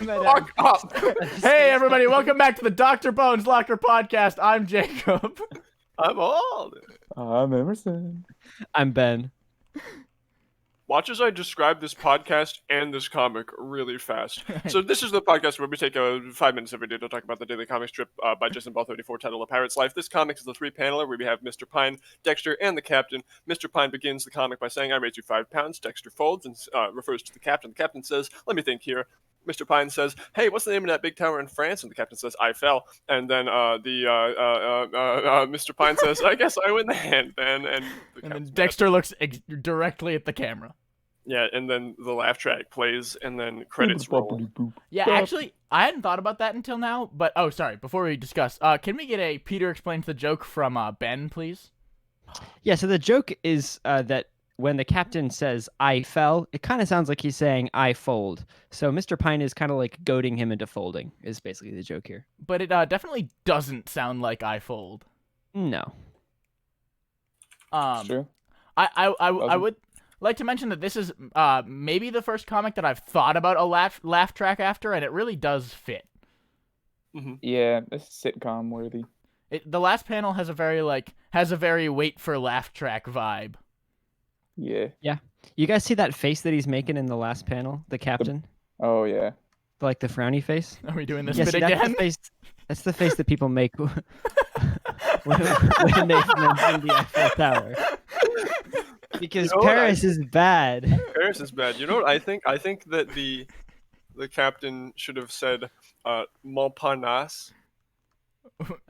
Fuck up. Hey, everybody, welcome back to the Dr. Bones Locker podcast. I'm Jacob. I'm old. I'm Emerson. I'm Ben. Watch as I describe this podcast and this comic really fast. So this is the podcast where we take 5 minutes every day to talk about the daily comic strip by Justin Ball 34 titled A Pirate's Life. This comic is the three-paneler where we have Mr. Pine, Dexter, and the Captain. Mr. Pine begins the comic by saying, I raise you 5 pounds. Dexter folds and refers to the Captain. The Captain says, let me think here. Mr. Pine says, hey, what's the name of that big tower in France? And the Captain says, Eiffel. And then Mr. Pine says, I guess I win the hand then. And then Dexter looks directly at the camera. Yeah, and then the laugh track plays, and then credits roll. Yeah, actually, I hadn't thought about that until now, but, oh, sorry, before we discuss, can we get a Peter explains the joke from Ben, please? Yeah, so the joke is that when the Captain says, I fell, it kind of sounds like he's saying, I fold. So Mr. Pine is kind of like goading him into folding, is basically the joke here. But it definitely doesn't sound like I fold. No. Sure. I would like to mention that this is maybe the first comic that I've thought about a laugh track after, and it really does fit. Mm-hmm. Yeah, it's sitcom worthy. The last panel has a very wait for laugh track vibe. Yeah. Yeah. You guys see that face that he's making in the last panel, the Captain? Oh yeah. Like the frowny face? Are we doing this Yeah, bit see, again? That's the face that people make when they mention the Eiffel Tower. Because Paris is bad. Paris is bad. You know what I think? I think that the Captain should have said Montparnasse.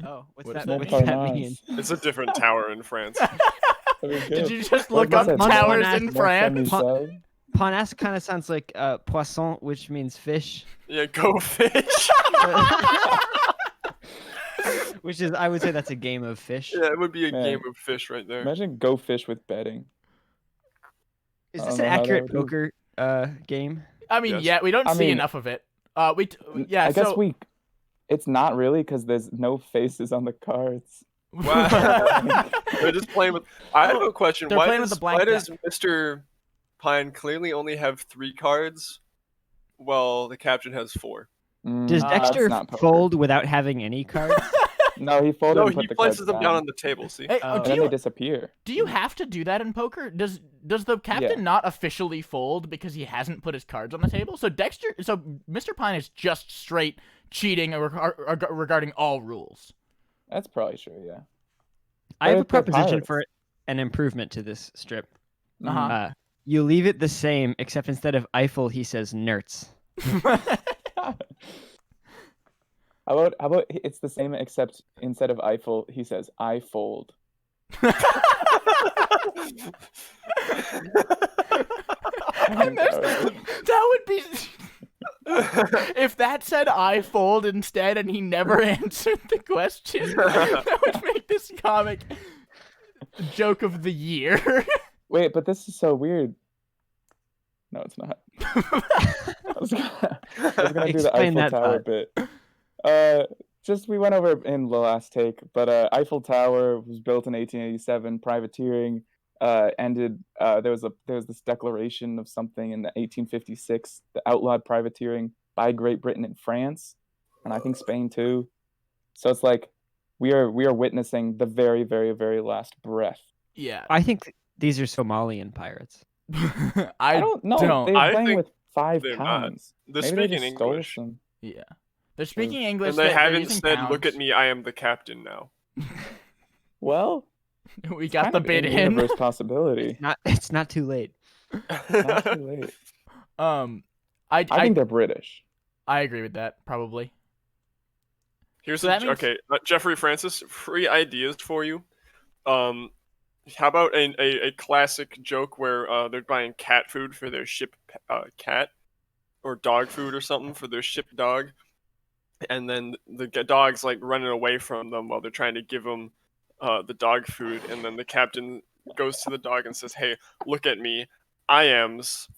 Oh, what's What that? does What's that that mean? mean? It's a different tower in France. Did you just look up towers in France? Parnasse kind of sounds like poisson, which means fish. Yeah, go fish. Which is, I would say that's a game of fish. Yeah, it would be a Man. game of fish right there. Imagine Go Fish with betting. Is I this don't an know how that accurate would do. poker game? I mean, Yes. yeah, we don't I see mean- enough of it. I guess it's not really because there's no faces on the cards. Wow. They're just playing with. I have a question. They're Why playing does, with the blank why does Mr. Pine clearly only have 3 cards, while the Captain has 4? Does That's Dexter not poker. fold without having any cards? No, he folded No, and put he the places cards them down on the table. See? Hey, Oh. and do then they you disappear. have to do that in poker? Does the Captain not officially fold because he hasn't put his cards on the table? So Mr. Pine is just straight cheating regarding all rules. That's probably true. Yeah. I have a But they're proposition pirates. for an improvement to this strip. Uh-huh. You leave it the same, except instead of Eiffel, he says Nertz. How about it's the same except instead of Eiffel, he says I fold. That would be if that said I fold instead and he never answered the question. That would make this comic joke of the year. Wait, but this is so weird. No, it's not. I was gonna do the Explain Eiffel that Tower bit. Just we went over in the last take, but Eiffel Tower was built in 1887. Privateering ended. There was this declaration of something in the 1856 that outlawed privateering by Great Britain and France, and I think Spain too. So it's like we are witnessing the very, very, very last breath. Yeah. I think these are Somalian pirates. I don't know. don't. They're I playing think with 5 they're not. pounds. They're Maybe they speaking just stole English. some. Yeah. They're speaking English. And they they're haven't using said, pounds. look at me, I am the Captain now. Well, We it's got kind the of bid an in. in-universe possibility. It's not too late. Not too late. I think they're British. I agree with that, probably. Here's So that means- okay, Jeffrey Francis, free ideas for you. How about a classic joke where they're buying cat food for their ship cat, or dog food or something for their ship dog, and then the dog's like running away from them while they're trying to give them the dog food, and then the Captain goes to the dog and says, "Hey, look at me, I am's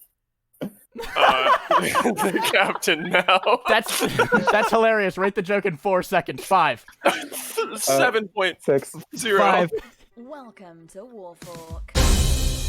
the Captain now." That's hilarious. Rate the joke in 4 seconds. 5. 7.0. 6. 5. Welcome to Warfork.